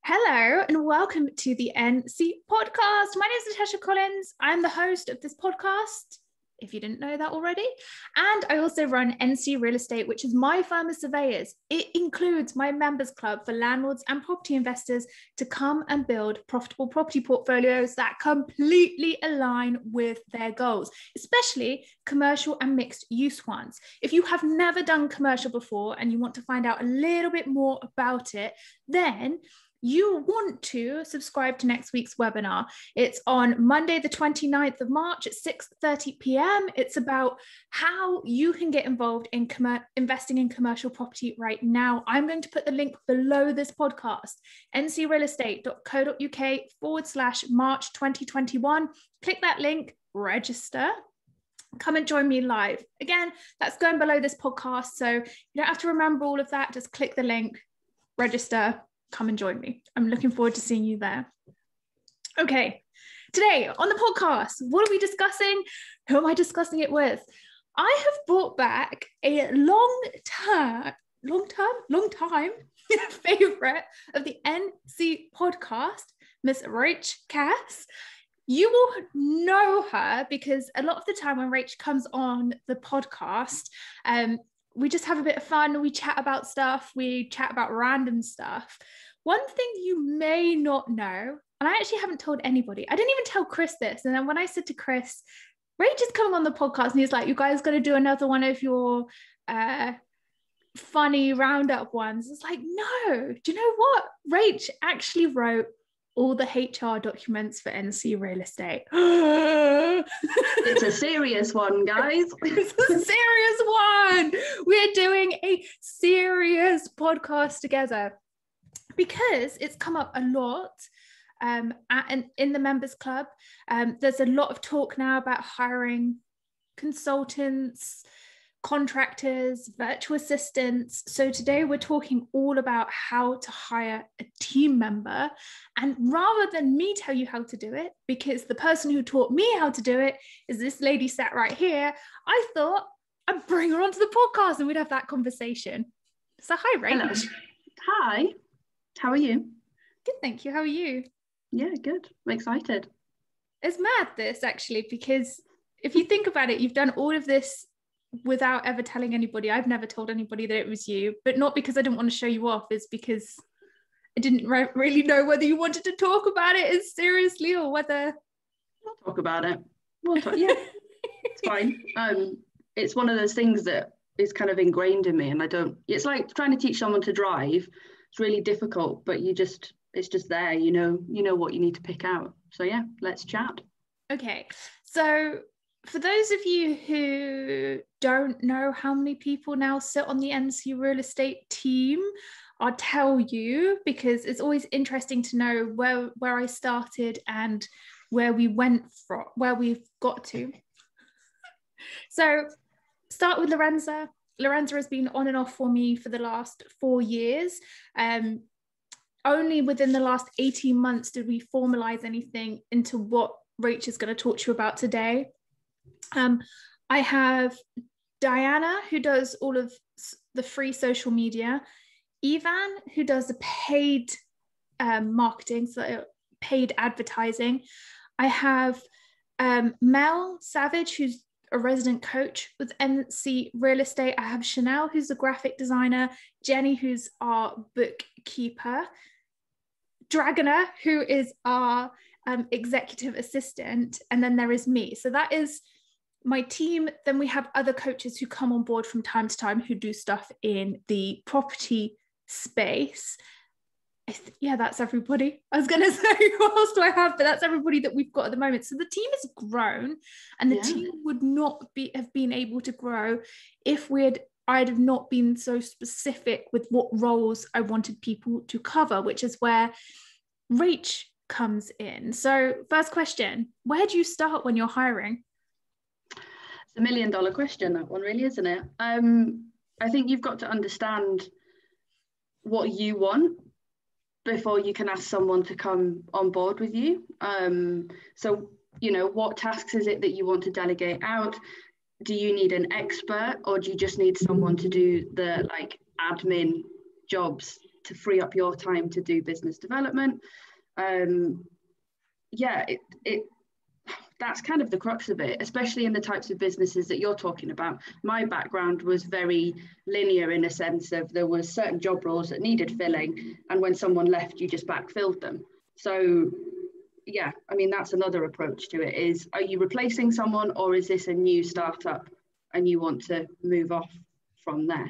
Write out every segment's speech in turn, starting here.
Hello and welcome to the NC podcast. My name is Tash. I'm the host of this podcast, if you didn't know that already. And I also run NC Real Estate, which is my firm of surveyors. It includes my members club for landlords and property investors to come and build profitable property portfolios that completely align with their goals, especially commercial and mixed use ones. If you have never done commercial before and you want to find out a little bit more about it, then you want to subscribe to next week's webinar. It's on Monday, the 29th of March at 6:30 p.m. It's about how you can get involved in investing in commercial property right now. I'm going to put the link below this podcast, ncrealestate.co.uk/March 2021. Click that link, register. Come and join me live. Again, that's going below this podcast, so you don't have to remember all of that. Just click the link, register, come and join me. I'm looking forward to seeing you there. Okay, today on the podcast, what are we discussing? Who am I discussing it with? I have brought back a long time favorite of the NC podcast, Miss Rach Cass. You will know her because a lot of the time when Rach comes on the podcast, we just have a bit of fun. We chat about stuff. We chat about random stuff. One thing you may not know, and I actually haven't told anybody, I didn't even tell Chris this. And then when I said to Chris, Rach is coming on the podcast, and he's like, you guys got to do another one of your funny roundup ones. It's like, no, do you know what? Rach actually wrote all the HR documents for NC Real Estate. It's a serious one, guys. It's a serious one. We're doing a serious podcast together because it's come up a lot in the members club. There's a lot of talk now about hiring consultants, contractors, virtual assistants. So today we're talking all about how to hire a team member. And rather than me tell you how to do it, because the person who taught me how to do it is this lady sat right here, I thought I'd bring her onto the podcast and we'd have that conversation. So hi, Rach. Hello. Hi, how are you? Good, thank you. How are you? Yeah, good. I'm excited. It's mad, this actually, because if you think about it, you've done all of this without ever telling anybody. I've never told anybody that it was you, but not because I didn't want to show you off, it's because I didn't really know whether you wanted to talk about it as seriously or whether... We'll talk about it. Yeah, it's fine. It's one of those things that is kind of ingrained in me, and it's like trying to teach someone to drive. It's really difficult, but it's just there, you know what you need to pick out. So yeah, let's chat. Okay, so for those of you who don't know how many people now sit on the NC Real Estate team, I'll tell you, because it's always interesting to know where I started and where we went from, where we've got to. So start with Lorenza. Lorenza has been on and off for me for the last 4 years. Only within the last 18 months did we formalize anything into what Rach is going to talk to you about today. I have Diana, who does all of the free social media, Ivan, who does the paid marketing, so paid advertising. I have Mel Savage, who's a resident coach with NC Real Estate. I have Chanel, who's a graphic designer, Jenny, who's our bookkeeper, Dragona, who is our executive assistant, and then there is me. So that is my team. Then we have other coaches who come on board from time to time who do stuff in the property space. Yeah, that's everybody. I was going to say, who else do I have? But that's everybody that we've got at the moment. So the team has grown, and the team would not have been able to grow if I'd have not been so specific with what roles I wanted people to cover, which is where Rach comes in. So first question, where do you start when you're hiring? It's $1 million question, that one, really, isn't it? I think you've got to understand what you want before you can ask someone to come on board with you. So, what tasks is it that you want to delegate out? Do you need an expert, or do you just need someone to do the admin jobs to free up your time to do business development. Yeah, that's kind of the crux of it, especially in the types of businesses that you're talking about. My background was very linear in a sense of there was certain job roles that needed filling, and when someone left, you just backfilled them. So yeah, I mean, that's another approach to it is, are you replacing someone, or is this a new startup and you want to move off from there?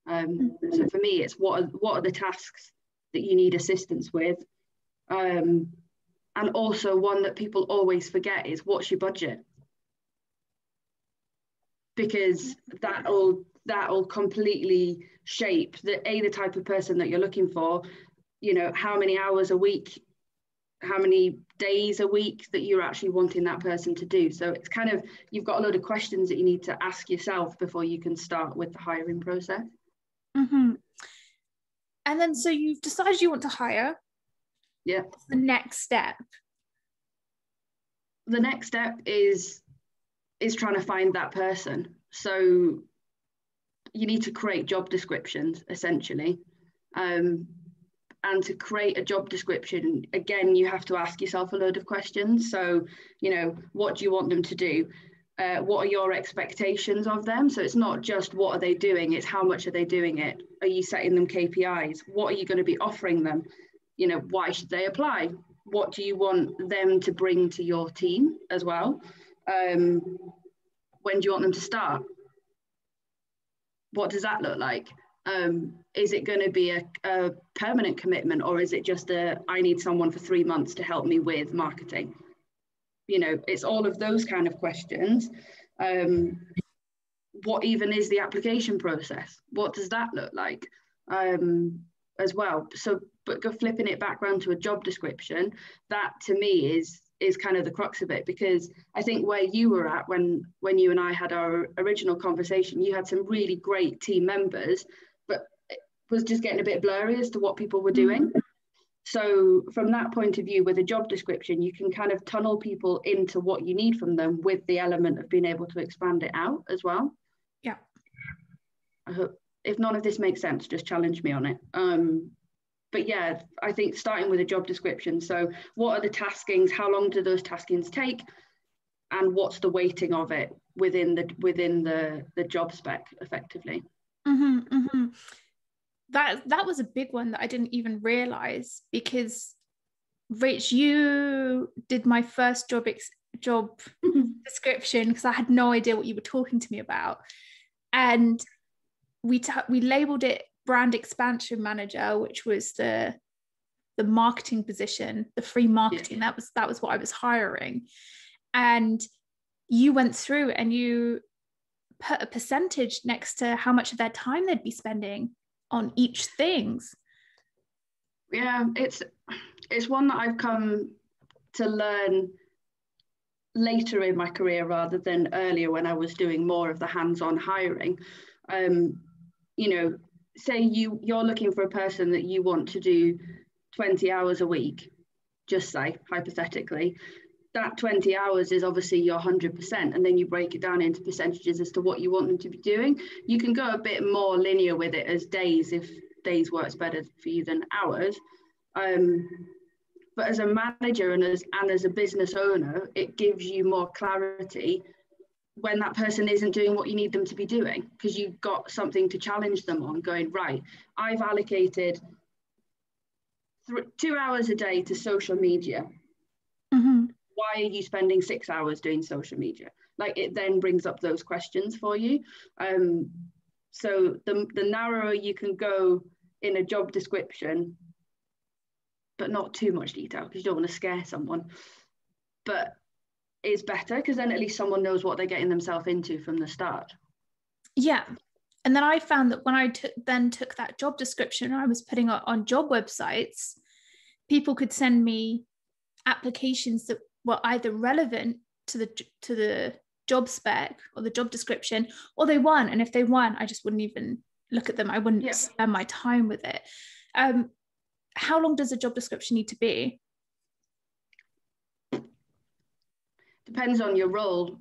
So for me, it's what are the tasks that you need assistance with? And also one that people always forget is, what's your budget? Because that'll completely shape the type of person that you're looking for, you know, how many hours a week, how many days a week that you're actually wanting that person to do. So it's kind of, you've got a load of questions that you need to ask yourself before you can start with the hiring process. Mm-hmm. And then, so you've decided you want to hire. Yeah. What's the next step? The next step is trying to find that person. So you need to create job descriptions, essentially. And to create a job description, again, you have to ask yourself a load of questions. So, you know, what do you want them to do? What are your expectations of them? So it's not just what are they doing, it's how much are they doing it? Are you setting them KPIs? What are you going to be offering them? You know, why should they apply? What do you want them to bring to your team as well? When do you want them to start? What does that look like? Is it going to be a permanent commitment, or is it just I need someone for 3 months to help me with marketing? You know, it's all of those kind of questions. What even is the application process? What does that look like as well? So, but flipping it back around to a job description, that to me is kind of the crux of it, because I think where you were at when you and I had our original conversation, you had some really great team members, but it was just getting a bit blurry as to what people were doing. So from that point of view, with a job description, you can kind of tunnel people into what you need from them, with the element of being able to expand it out as well. Yeah. I hope, if none of this makes sense, just challenge me on it. But yeah, I think starting with a job description. So what are the taskings? How long do those taskings take? And what's the weighting of it within the job spec, effectively? Mm-hmm, mm-hmm. That was a big one that I didn't even realize, because Rach, you did my first job description, because I had no idea what you were talking to me about, and we labeled it brand expansion manager, which was the marketing position, the free marketing. Yeah. That was what I was hiring, and you went through and you put a percentage next to how much of their time they'd be spending on each things. Yeah, it's one that I've come to learn later in my career rather than earlier, when I was doing more of the hands-on hiring. You know, say you're looking for a person that you want to do 20 hours a week, just say hypothetically, that 20 hours is obviously your 100%, and then you break it down into percentages as to what you want them to be doing. You can go a bit more linear with it as days, if days works better for you than hours. But as a manager and as a business owner, it gives you more clarity when that person isn't doing what you need them to be doing, because you've got something to challenge them on, going, right, I've allocated 2 hours a day to social media. Mm-hmm. Why are you spending 6 hours doing social media? Like, it then brings up those questions for you. So the narrower you can go in a job description, but not too much detail, because you don't want to scare someone, but it's better, because then at least someone knows what they're getting themselves into from the start. Yeah. And then I found that when I took that job description and I was putting it on job websites, people could send me applications that were either relevant to the job spec or the job description, or they weren't. And if they weren't, I just wouldn't even look at them. I wouldn't spend my time with it. How long does a job description need to be? Depends on your role.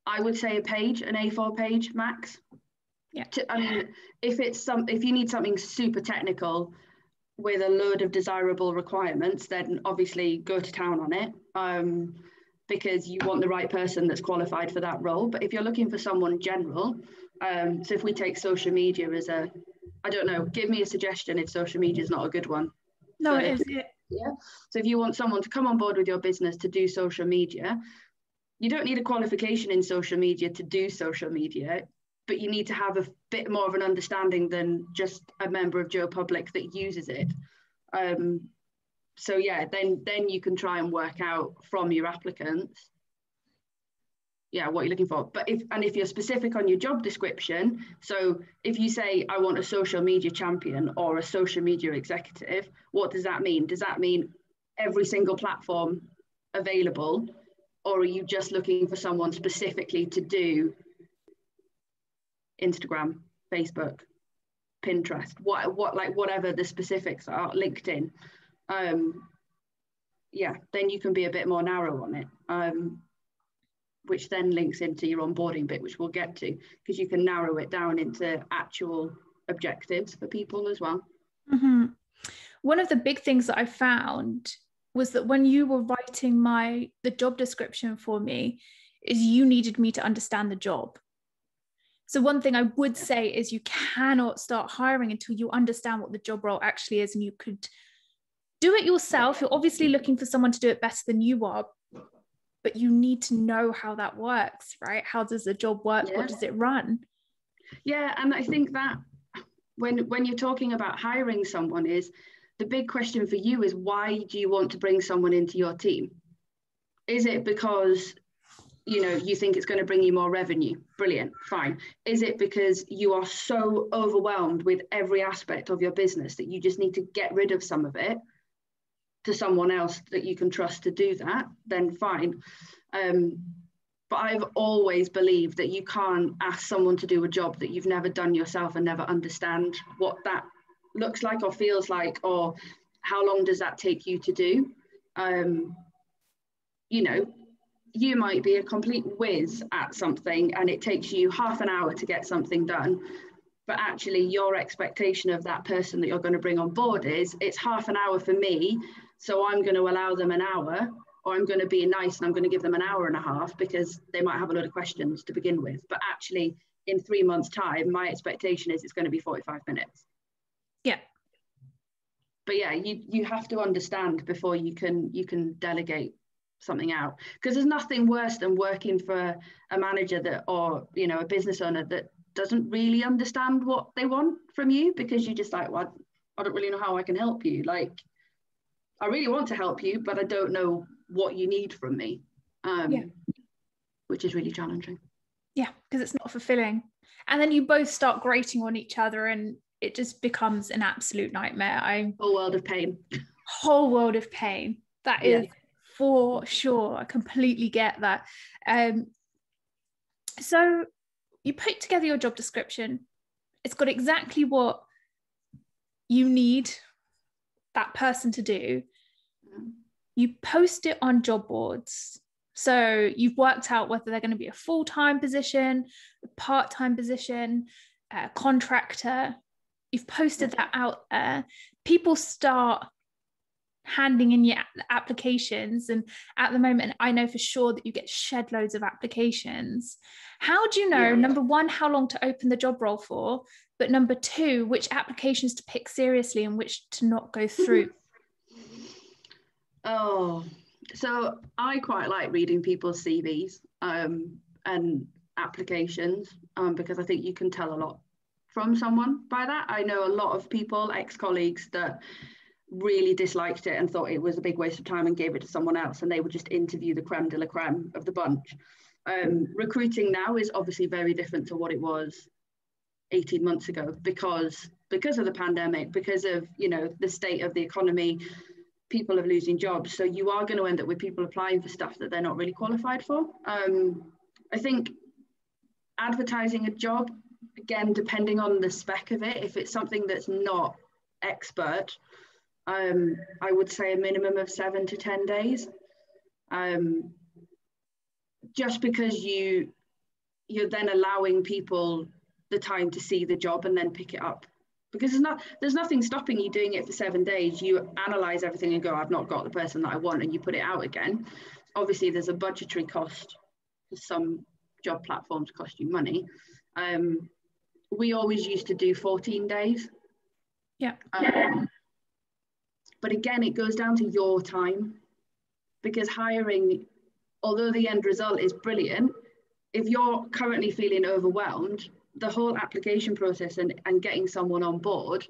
I would say a page, an A4 page max. I mean, if you need something super technical with a load of desirable requirements, then obviously go to town on it, because you want the right person that's qualified for that role. But if you're looking for someone general, so if we take social media as I don't know, give me a suggestion if social media is not a good one. No, it is. Yeah. Yeah. So if you want someone to come on board with your business to do social media, you don't need a qualification in social media to do social media, but you need to have a bit more of an understanding than just a member of Joe Public that uses it. So yeah, then you can try and work out from your applicants, yeah, what you're looking for. But if you're specific on your job description, so if you say I want a social media champion or a social media executive, what does that mean? Does that mean every single platform available, or are you just looking for someone specifically to do Instagram, Facebook, Pinterest, what like whatever the specifics are, LinkedIn? Yeah, then you can be a bit more narrow on it, which then links into your onboarding bit, which we'll get to, because you can narrow it down into actual objectives for people as well. Mm-hmm. One of the big things that I found was that when you were writing the job description for me, is you needed me to understand the job. So one thing I would say is you cannot start hiring until you understand what the job role actually is, and you could do it yourself. You're obviously looking for someone to do it better than you are, but you need to know how that works, right? How does the job work? Yeah. What does it run? Yeah, and I think that when you're talking about hiring someone, is the big question for you is, why do you want to bring someone into your team? Is it because you think it's going to bring you more revenue? Brilliant, fine. Is it because you are so overwhelmed with every aspect of your business that you just need to get rid of some of it to someone else that you can trust to do that? Then fine. But I've always believed that you can't ask someone to do a job that you've never done yourself and never understand what that looks like or feels like, or how long does that take you to do. You might be a complete whiz at something and it takes you half an hour to get something done, but actually your expectation of that person that you're going to bring on board is, it's half an hour for me, so I'm going to allow them an hour, or I'm going to be nice and I'm going to give them an hour and a half because they might have a lot of questions to begin with. But actually in 3 months' time, my expectation is it's going to be 45 minutes. Yeah. But yeah, you have to understand before you can delegate something out, because there's nothing worse than working for a manager that, or a business owner that doesn't really understand what they want from you, because you're just like, well, I don't really know how I can help you. Like, I really want to help you, but I don't know what you need from me, which is really challenging. Yeah, because it's not fulfilling. And then you both start grating on each other and it just becomes an absolute nightmare. Whole world of pain. Whole world of pain. That is for sure. I completely get that. So you put together your job description. It's got exactly what you need that person to do. You post it on job boards. So you've worked out whether they're going to be a full-time position, a part-time position, a contractor. You've posted that out there. People start handing in your applications, and at the moment I know for sure that you get shed loads of applications. How do you know, number one, how long to open the job role for, but number two, which applications to pick seriously and which to not go through? So I quite like reading people's CVs and applications, because I think you can tell a lot from someone by that. I know a lot of people, ex-colleagues, that really disliked it and thought it was a big waste of time and gave it to someone else, and they would just interview the creme de la creme of the bunch. Recruiting now is obviously very different to what it was 18 months ago, because of the pandemic, because of the state of the economy. People are losing jobs, so you are going to end up with people applying for stuff that they're not really qualified for. I think advertising a job, again, depending on the spec of it, if it's something that's not expert, I would say a minimum of 7 to 10 days. Just because you're then allowing people the time to see the job and then pick it up. Because there's nothing stopping you doing it for 7 days. You analyze everything and go, I've not got the person that I want, and you put it out again. Obviously, there's a budgetary cost, because some job platforms cost you money. We always used to do 14 days. Yeah. But again, it goes down to your time, because hiring, although the end result is brilliant, if you're currently feeling overwhelmed, the whole application process and getting someone on board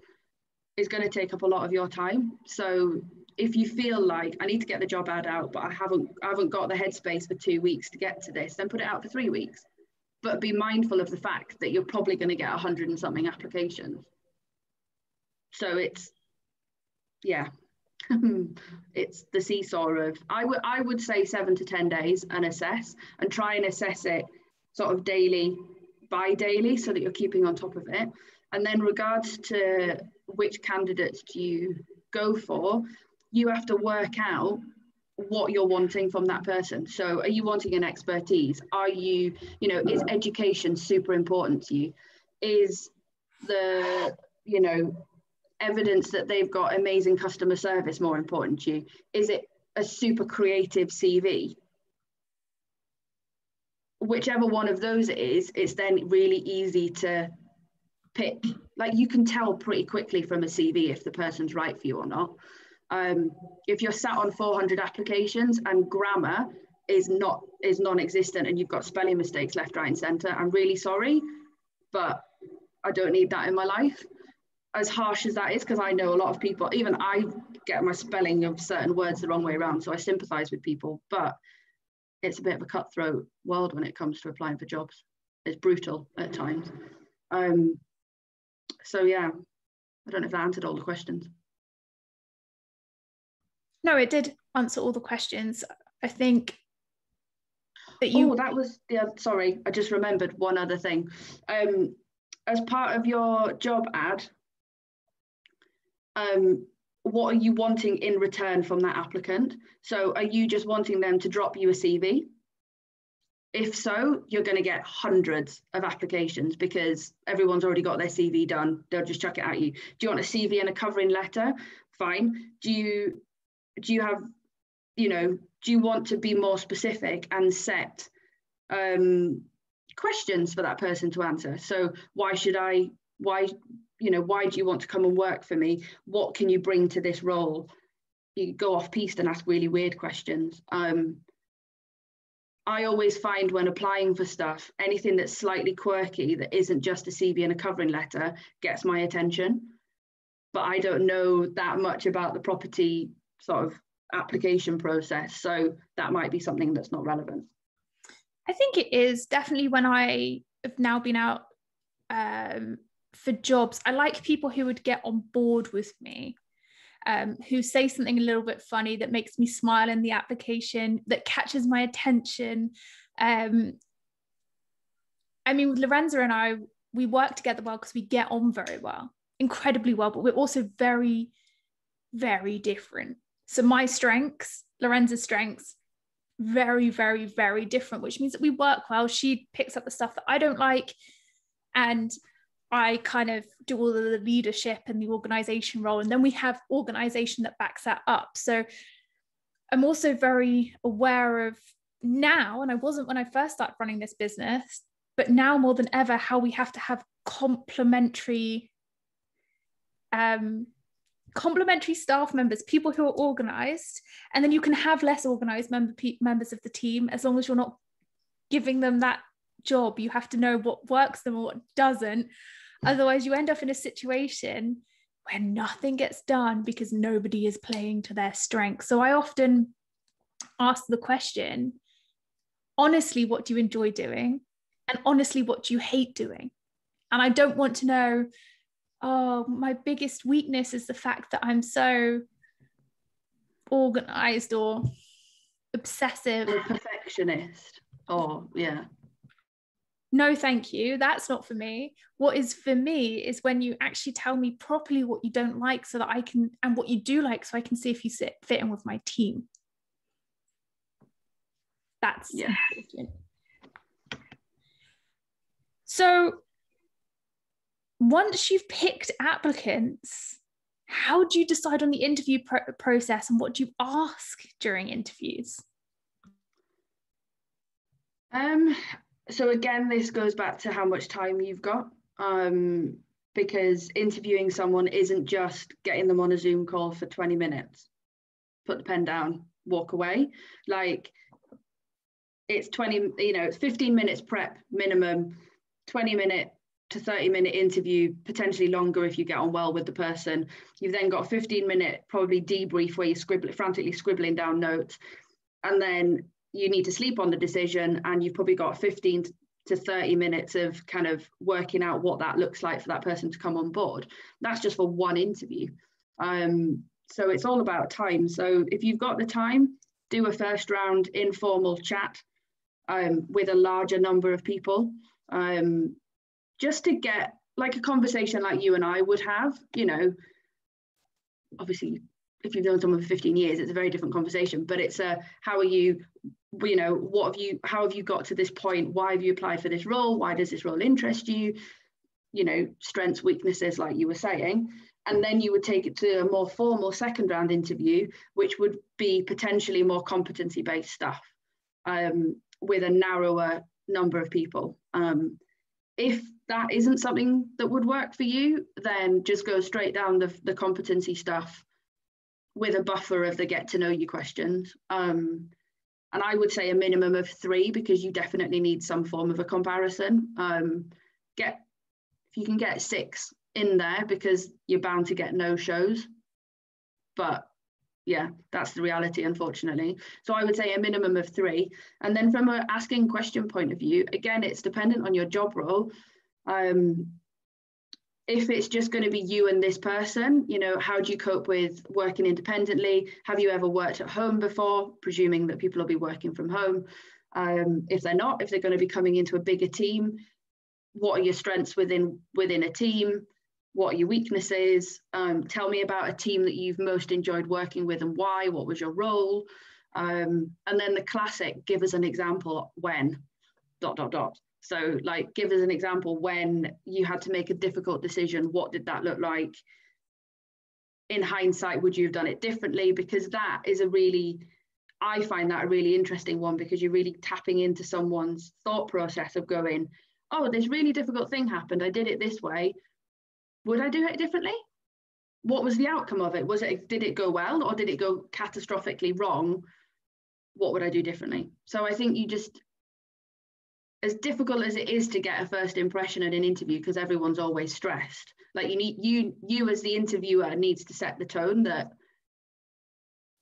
is going to take up a lot of your time. So if you feel like I need to get the job ad out, but I haven't got the headspace for 2 weeks to get to this, then put it out for 3 weeks. But be mindful of the fact that you're probably going to get 100 and something applications. So it's, yeah, it's the seesaw of, I would say 7 to 10 days and assess, and try and assess it sort of daily, bi-daily, so that you're keeping on top of it. And then regards to which candidates do you go for, you have to work out what you're wanting from that person. So are you wanting an expertise? Are you, is education super important to you? Is the, evidence that they've got amazing customer service more important to you? Is it a super creative CV? Whichever one of those it is, it's then really easy to pick. Like, you can tell pretty quickly from a CV if the person's right for you or not. If you're sat on 400 applications and grammar is non-existent, and you've got spelling mistakes left, right and centre, I'm really sorry, but I don't need that in my life. As harsh as that is, because I know a lot of people, even I get my spelling of certain words the wrong way around, so I sympathise with people, but it's a bit of a cutthroat world when it comes to applying for jobs. It's brutal at times. So yeah, I don't know if that answered all the questions. No, it did answer all the questions. I think that you... Oh, that was, yeah, sorry, I just remembered one other thing. As part of your job ad, what are you wanting in return from that applicant? So are you just wanting them to drop you a CV? If so, you're going to get hundreds of applications, because everyone's already got their CV done. They'll just chuck it at you. Do you want a CV and a covering letter? Fine. Do you have, do you want to be more specific and set questions for that person to answer? So why do you want to come and work for me? What can you bring to this role? You go off piste and ask really weird questions. I always find when applying for stuff, anything that's slightly quirky, that isn't just a CV and a covering letter, gets my attention. But I don't know that much about the property sort of application process, so that might be something that's not relevant. I think it is definitely, when I have now been out for jobs, I like people who would get on board with me, who say something a little bit funny that makes me smile in the application, that catches my attention. I mean, with Lorenza and I, we work together well because we get on very well, incredibly well, but we're also very, very different. So my strengths, Lorenza's strengths, very, very, very different, which means that we work well. She picks up the stuff that I don't like, and I kind of do all of the leadership and the organization role, and then we have organization that backs that up. So I'm also very aware of now, and I wasn't when I first started running this business, but now more than ever, how we have to have complementary staff members, people who are organized, and then you can have less organized members of the team, as long as you're not giving them that job. You have to know what works them or what doesn't. Otherwise, you end up in a situation where nothing gets done because nobody is playing to their strengths. So I often ask the question, honestly, what do you enjoy doing? And honestly, what do you hate doing? And I don't want to know, oh, my biggest weakness is the fact that I'm so organized or obsessive. Or perfectionist. Oh, yeah. No, thank you. That's not for me. What is for me is when you actually tell me properly what you don't like, so that I can, and what you do like, so I can see if you fit in with my team. That's important. So once you've picked applicants, how do you decide on the interview process, and what do you ask during interviews? So again, this goes back to how much time you've got, because interviewing someone isn't just getting them on a Zoom call for 20 minutes, put the pen down, walk away. Like, it's 20, it's 15 minutes prep minimum, 20-minute to 30-minute interview, potentially longer if you get on well with the person. You've then got a 15-minute probably debrief where you're frantically scribbling down notes, and then you need to sleep on the decision, and you've probably got 15 to 30 minutes of kind of working out what that looks like for that person to come on board. That's just for one interview. So it's all about time. So if you've got the time, do a first round informal chat with a larger number of people, just to get like a conversation like you and I would have. Obviously, if you've known someone for 15 years, it's a very different conversation, but it's how are you, how have you got to this point? Why have you applied for this role? Why does this role interest you? Strengths, weaknesses, like you were saying. And then you would take it to a more formal second round interview, which would be potentially more competency based stuff, with a narrower number of people. If that isn't something that would work for you, then just go straight down the competency stuff with a buffer of the get to know you questions. And I would say a minimum of 3, because you definitely need some form of a comparison. If you can get 6 in there, because you're bound to get no-shows. But yeah, that's the reality, unfortunately. So I would say a minimum of 3. And then from an asking question point of view, again, it's dependent on your job role. If it's just going to be you and this person, how do you cope with working independently? Have you ever worked at home before? Presuming that people will be working from home. If they're not, if they're going to be coming into a bigger team, what are your strengths within a team? What are your weaknesses? Tell me about a team that you've most enjoyed working with and why. What was your role? And then the classic, give us an example when ... So like, give us an example when you had to make a difficult decision. What did that look like? In hindsight, would you have done it differently? Because that is I find that a really interesting one, because you're really tapping into someone's thought process of going, oh, this really difficult thing happened. I did it this way. Would I do it differently? What was the outcome of it? Did it go well, or did it go catastrophically wrong? What would I do differently? So I think you just, as difficult as it is to get a first impression at an interview, because everyone's always stressed, like you as the interviewer needs to set the tone that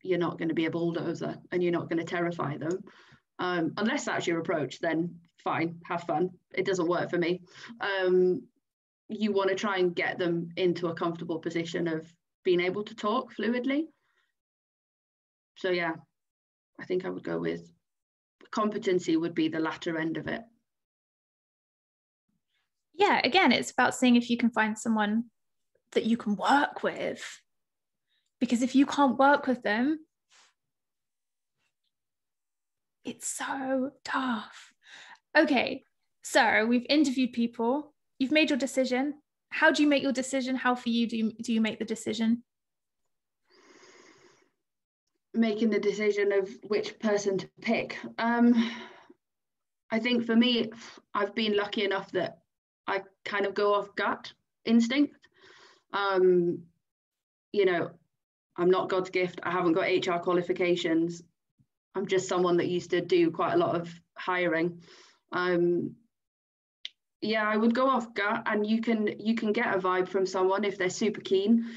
you're not going to be a bulldozer and you're not going to terrify them. Unless that's your approach, then fine, have fun. It doesn't work for me. You want to try and get them into a comfortable position of being able to talk fluidly. So yeah, I think I would go with competency would be the latter end of it. Yeah, again, it's about seeing if you can find someone that you can work with. Because if you can't work with them, it's so tough. Okay, so we've interviewed people. You've made your decision. How do you make your decision? How for you do you make the decision? Making the decision of which person to pick. I think for me, I've been lucky enough that I kind of go off gut instinct. I'm not God's gift. I haven't got HR qualifications. I'm just someone that used to do quite a lot of hiring. Yeah, I would go off gut, and you can get a vibe from someone if they're super keen.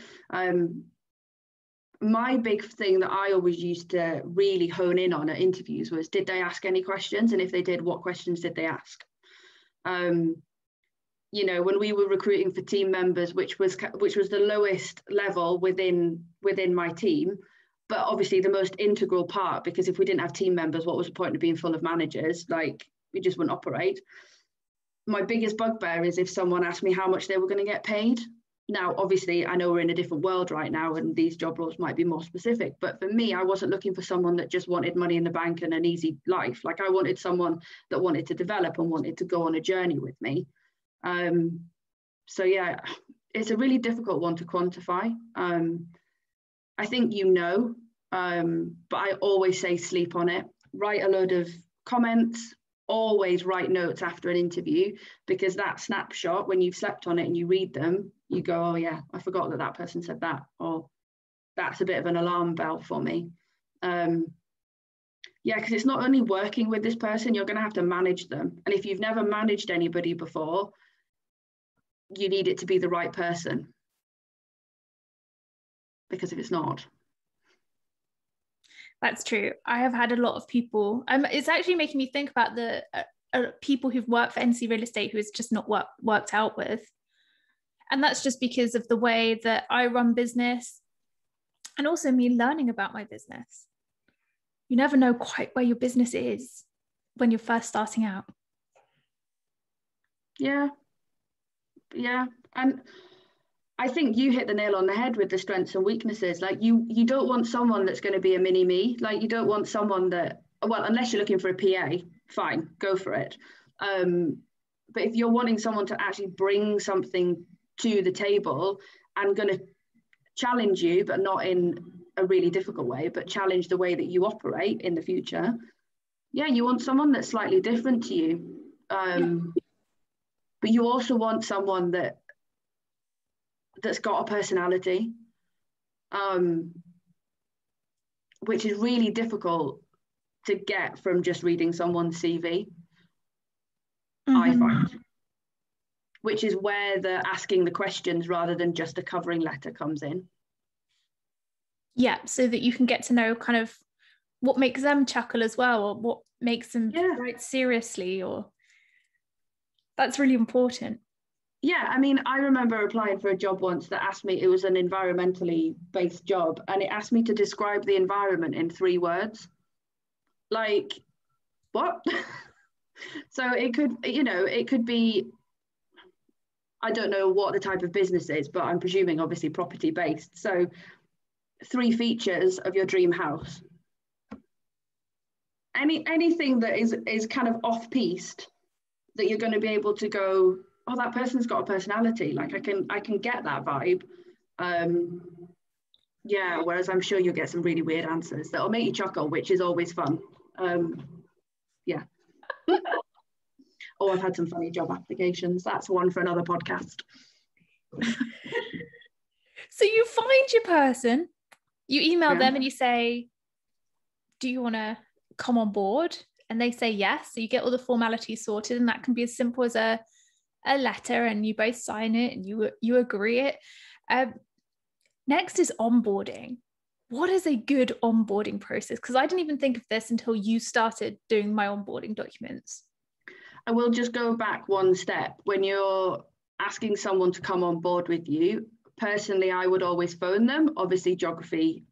My big thing that I always used to really hone in on at interviews was, did they ask any questions? And if they did, what questions did they ask? When we were recruiting for team members, which was the lowest level within my team, but obviously the most integral part, because if we didn't have team members, what was the point of being full of managers? Like, we just wouldn't operate. My biggest bugbear is if someone asked me how much they were going to get paid. Now, obviously, I know we're in a different world right now, and these job roles might be more specific. But for me, I wasn't looking for someone that just wanted money in the bank and an easy life. Like, I wanted someone that wanted to develop and wanted to go on a journey with me. So yeah, it's a really difficult one to quantify. I think but I always say sleep on it. Write a load of comments, always write notes after an interview, because that snapshot, when you've slept on it and you read them, you go, oh yeah, I forgot that person said that, or that's a bit of an alarm bell for me. Yeah, because it's not only working with this person, you're going to have to manage them. And if you've never managed anybody before, you need it to be the right person. Because if it's not. That's true. I have had a lot of people. It's actually making me think about the people who've worked for NC Real Estate who it's just not worked out with. And that's just because of the way that I run business, and also me learning about my business. You never know quite where your business is when you're first starting out. Yeah. And I think you hit the nail on the head with the strengths and weaknesses. Like you don't want someone that's going to be a mini me. Like you don't want someone that, well, unless you're looking for a PA, fine, go for it. But if you're wanting someone to actually bring something to the table and going to challenge you, but not in a really difficult way, but challenge the way that you operate in the future, yeah, you want someone that's slightly different to you. But you also want someone that's got a personality, which is really difficult to get from just reading someone's CV, I find, which is where the asking the questions rather than just a covering letter comes in. Yeah, so that you can get to know kind of what makes them chuckle as well, or what makes them write seriously, or that's really important. Yeah, I mean, I remember applying for a job once that asked me, it was an environmentally based job, and it asked me to describe the environment in 3 words. Like, what? So it could be, I don't know what the type of business is, but I'm presuming obviously property based. So 3 features of your dream house. Anything that is kind of off-piste that you're going to be able to go, oh, that person's got a personality. Like I can get that vibe. Yeah, whereas I'm sure you'll get some really weird answers that'll make you chuckle, which is always fun. Yeah. Oh, I've had some funny job applications. That's one for another podcast. So you find your person, you email them and you say, do you want to come on board? And they say yes. So you get all the formalities sorted, and that can be as simple as a letter, and you both sign it and you agree it. Next is onboarding. What is a good onboarding process? Because I didn't even think of this until you started doing my onboarding documents. I will just go back one step. When you're asking someone to come on board with you, personally, I would always phone them. Obviously, geography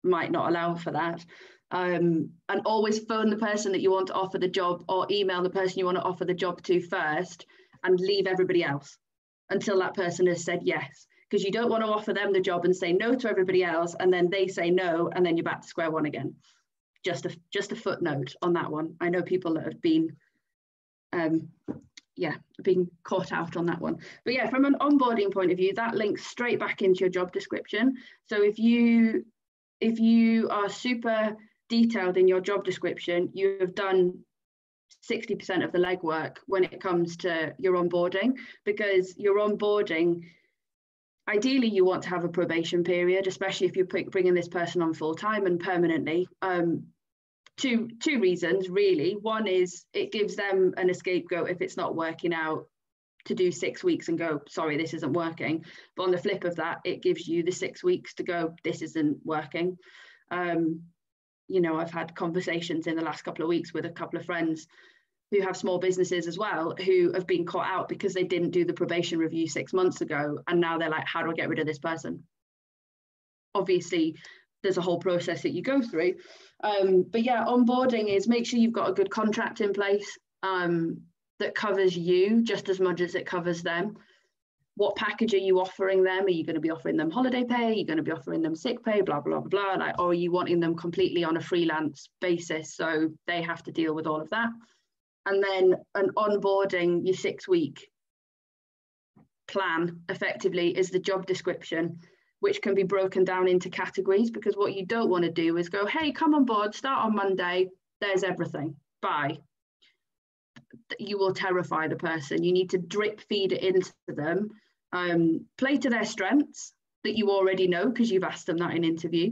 might not allow for that. And always phone the person that you want to offer the job, or email the person you want to offer the job to first, and leave everybody else until that person has said yes. Because you don't want to offer them the job and say no to everybody else, and then they say no, and then you're back to square one again. Just a footnote on that one. I know people that have been being caught out on that one. But yeah, from an onboarding point of view, that links straight back into your job description. So if you are super detailed in your job description, you have done 60% of the legwork when it comes to your onboarding, because your onboarding, ideally you want to have a probation period, especially if you're bringing this person on full time and permanently. Two reasons really. One is it gives them an scapegoat if it's not working out, to do 6 weeks and go, sorry, this isn't working. But on the flip of that, it gives you the 6 weeks to go, this isn't working. I've had conversations in the last couple of weeks with a couple of friends who have small businesses as well, who have been caught out because they didn't do the probation review 6 months ago. And now they're like, how do I get rid of this person? Obviously, there's a whole process that you go through. But yeah, onboarding is make sure you've got a good contract in place that covers you just as much as it covers them. What package are you offering them? Are you going to be offering them holiday pay? Are you going to be offering them sick pay, blah, blah, blah, blah, or are you wanting them completely on a freelance basis? So they have to deal with all of that. And then an onboarding, your 6 week plan effectively is the job description, which can be broken down into categories, because what you don't want to do is go, hey, come on board, start on Monday, there's everything, bye. You will terrify the person. You need to drip feed it into them, play to their strengths that you already know because you've asked them that in interview.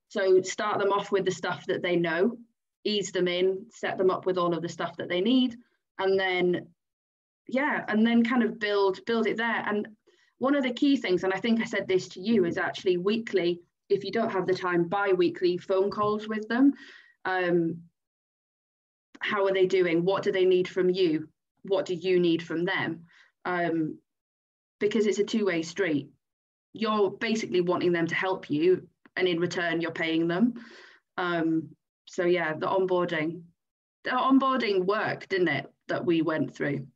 So start them off with the stuff that they know, ease them in, set them up with all of the stuff that they need, and then kind of build it there. And one of the key things, and I think I said this to you, is actually weekly, if you don't have the time, bi-weekly phone calls with them. How are they doing? What do they need from you? What do you need from them? Because it's a two-way street. You're basically wanting them to help you, and in return, you're paying them. So yeah, the onboarding worked, didn't it, that we went through?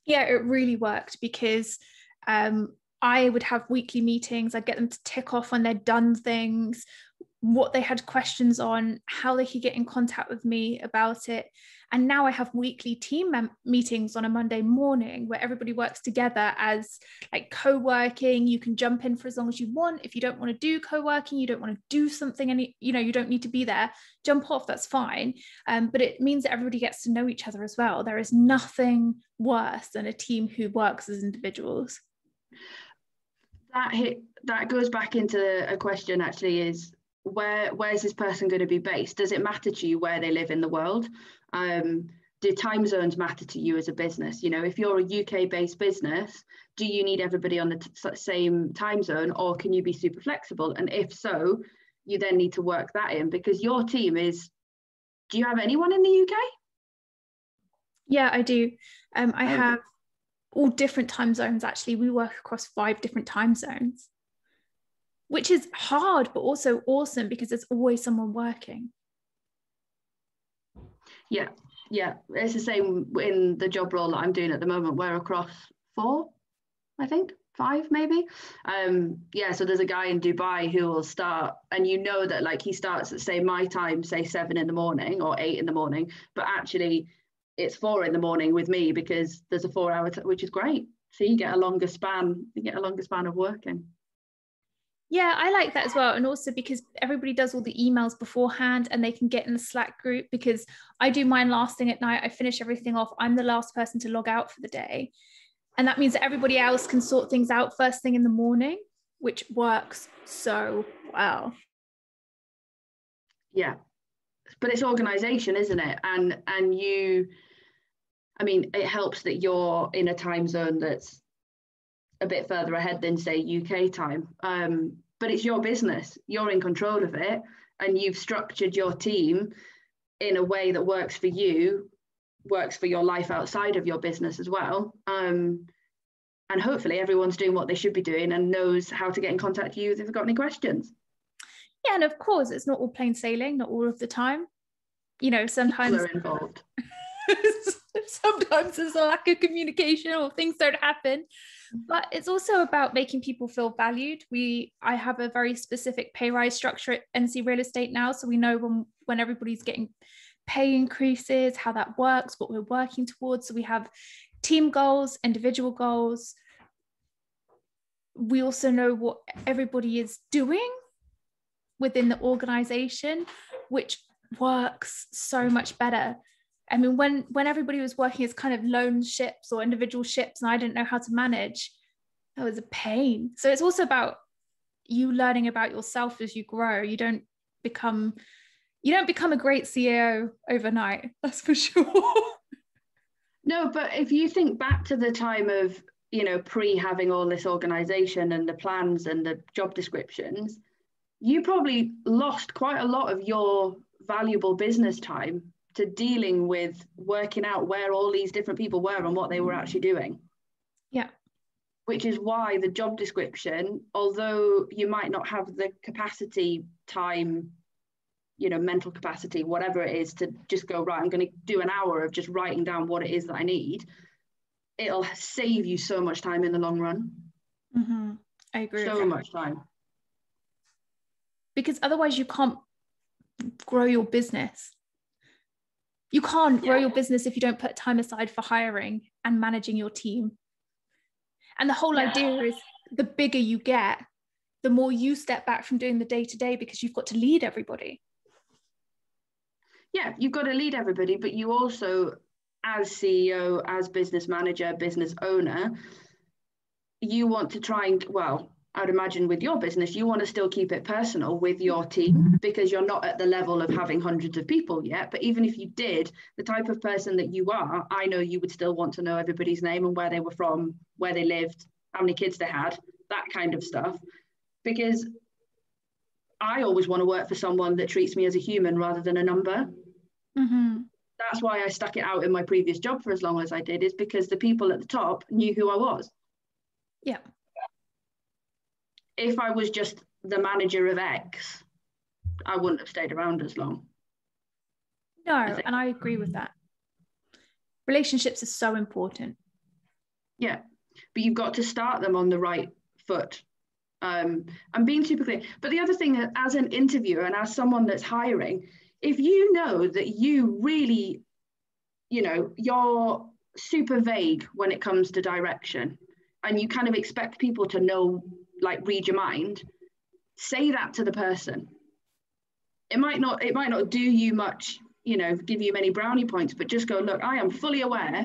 Yeah, it really worked, because I would have weekly meetings. I'd get them to tick off when they'd done things, what they had questions on, how they could get in contact with me about it. And now I have weekly team meetings on a Monday morning where everybody works together as like co-working. You can jump in for as long as you want. If you don't want to do co-working, you don't want to do something, and you don't need to be there, jump off, that's fine. But it means that everybody gets to know each other as well. There is nothing worse than a team who works as individuals. That goes back into a question, actually, is where's this person going to be based? Does it matter to you where they live in the world? Do time zones matter to you as a business? If you're a UK-based business, do you need everybody on the same time zone, or can you be super flexible? And if so, you then need to work that in, because your team is, do you have anyone in the UK? Yeah, I do. I have all different time zones, actually. We work across 5 different time zones, which is hard, but also awesome, because there's always someone working. Yeah, it's the same in the job role that I'm doing at the moment. We're across 4, I think 5 maybe. So there's a guy in Dubai who will start, and that like he starts at, say, my time, say 7 in the morning or 8 in the morning, but actually it's 4 in the morning with me, because there's a 4-hour which is great. So you get a longer span of working. Yeah, I like that as well. And also because everybody does all the emails beforehand, and they can get in the Slack group, because I do mine last thing at night. I finish everything off. I'm the last person to log out for the day. And that means that everybody else can sort things out first thing in the morning, which works so well. Yeah, but it's organization, isn't it? And it helps that you're in a time zone that's a bit further ahead than, say, UK time. But it's your business. You're in control of it, and you've structured your team in a way that works for you, works for your life outside of your business as well. And hopefully everyone's doing what they should be doing and knows how to get in contact with you if they've got any questions. Yeah, and of course, it's not all plain sailing, not all of the time. Sometimes people are involved. Sometimes there's a lack of communication, or things don't happen. But it's also about making people feel valued. I have a very specific pay rise structure at NC Real Estate now, so we know when everybody's getting pay increases, how that works, what we're working towards. So we have team goals, individual goals. We also know what everybody is doing within the organization, which works so much better. I mean, when everybody was working as kind of lone ships or individual ships, and I didn't know how to manage, that was a pain. So it's also about you learning about yourself as you grow. You don't become a great CEO overnight, that's for sure. No, but if you think back to the time of, pre having all this organization and the plans and the job descriptions, you probably lost quite a lot of your valuable business time to dealing with working out where all these different people were and what they were actually doing. Yeah. Which is why the job description, although you might not have the capacity, time, mental capacity, whatever it is, to just go, right, I'm going to do an hour of just writing down what it is that I need, it'll save you so much time in the long run. Mm-hmm. I agree. So much time. Because otherwise you can't grow your business. You can't grow your business if you don't put time aside for hiring and managing your team. And the whole idea is the bigger you get, the more you step back from doing the day-to-day because you've got to lead everybody. Yeah, you've got to lead everybody, but you also, as CEO, as business manager, business owner, you want to try and, well, I'd imagine with your business, you want to still keep it personal with your team because you're not at the level of having hundreds of people yet. But even if you did, the type of person that you are, I know you would still want to know everybody's name and where they were from, where they lived, how many kids they had, that kind of stuff. Because I always want to work for someone that treats me as a human rather than a number. Mm-hmm. That's why I stuck it out in my previous job for as long as I did, is because the people at the top knew who I was. Yeah. If I was just the manager of X, I wouldn't have stayed around as long. No, and I agree with that. Relationships are so important. Yeah, but you've got to start them on the right foot. And being super clear. But the other thing, as an interviewer and as someone that's hiring, if you know that you really, you're super vague when it comes to direction, and you kind of expect people to know, like, read your mind, say that to the person. It might not do you much, give you many brownie points, but just go, look, I am fully aware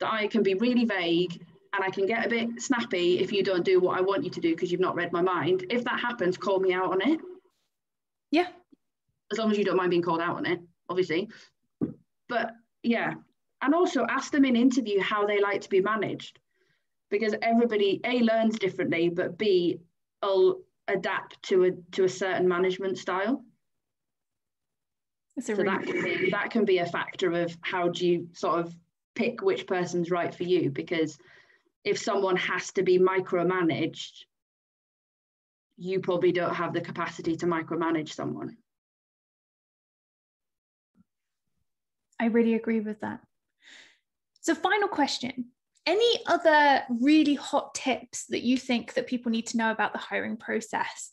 that I can be really vague and I can get a bit snappy if you don't do what I want you to do because you've not read my mind. If that happens, call me out on it. Yeah. As long as you don't mind being called out on it, obviously. But yeah. And also ask them in interview how they like to be managed. Because everybody, A, learns differently, but B, will adapt to a certain management style. So that can be a factor of how do you sort of pick which person's right for you, because if someone has to be micromanaged, you probably don't have the capacity to micromanage someone. I really agree with that. So final question, any other really hot tips that you think that people need to know about the hiring process?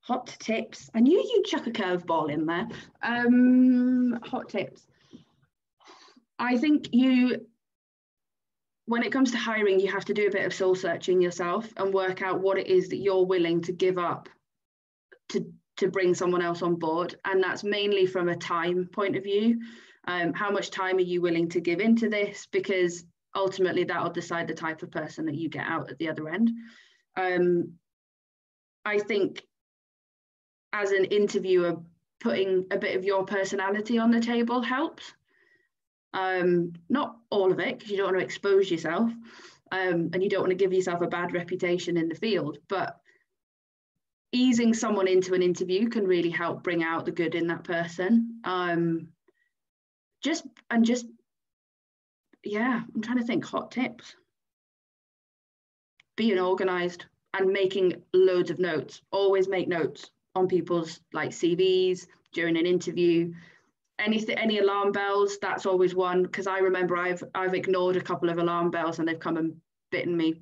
Hot tips. I knew you'd chuck a curveball in there. Hot tips. I think when it comes to hiring, you have to do a bit of soul searching yourself and work out what it is that you're willing to give up to bring someone else on board. And that's mainly from a time point of view. How much time are you willing to give into this? Because ultimately that'll decide the type of person that you get out at the other end. I think as an interviewer, putting a bit of your personality on the table helps. Not all of it, because you don't want to expose yourself, and you don't want to give yourself a bad reputation in the field, but easing someone into an interview can really help bring out the good in that person. I'm trying to think hot tips. Being organised and making loads of notes. Always make notes on people's like CVs during an interview. Any alarm bells, that's always one, because I remember I've ignored a couple of alarm bells and they've come and bitten me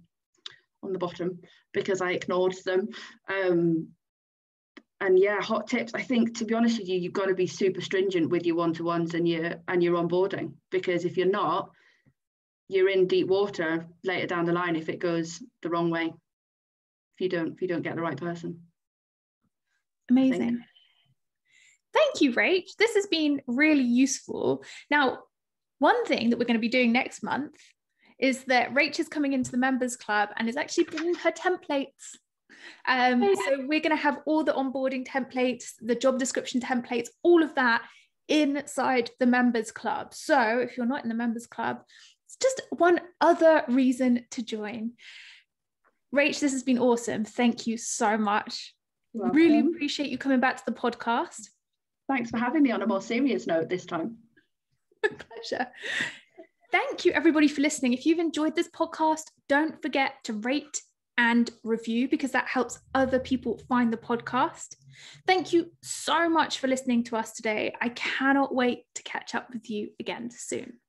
on the bottom because I ignored them. And yeah, hot tips. I think, to be honest with you, you've got to be super stringent with your one-to-ones and your onboarding, because if you're not, you're in deep water later down the line if it goes the wrong way. If you don't get the right person. Amazing. Thank you, Rach. This has been really useful. Now, one thing that we're going to be doing next month is that Rach is coming into the members club and is actually bringing her templates. So we're going to have all the onboarding templates, the job description templates, all of that inside the members club. So if you're not in the members club, it's just one other reason to join. Rach, this has been awesome. Thank you so much. Really appreciate you coming back to the podcast. Thanks for having me on a more serious note this time. My pleasure. Thank you, everybody, for listening. If you've enjoyed this podcast, don't forget to rate and review, because that helps other people find the podcast. Thank you so much for listening to us today. I cannot wait to catch up with you again soon.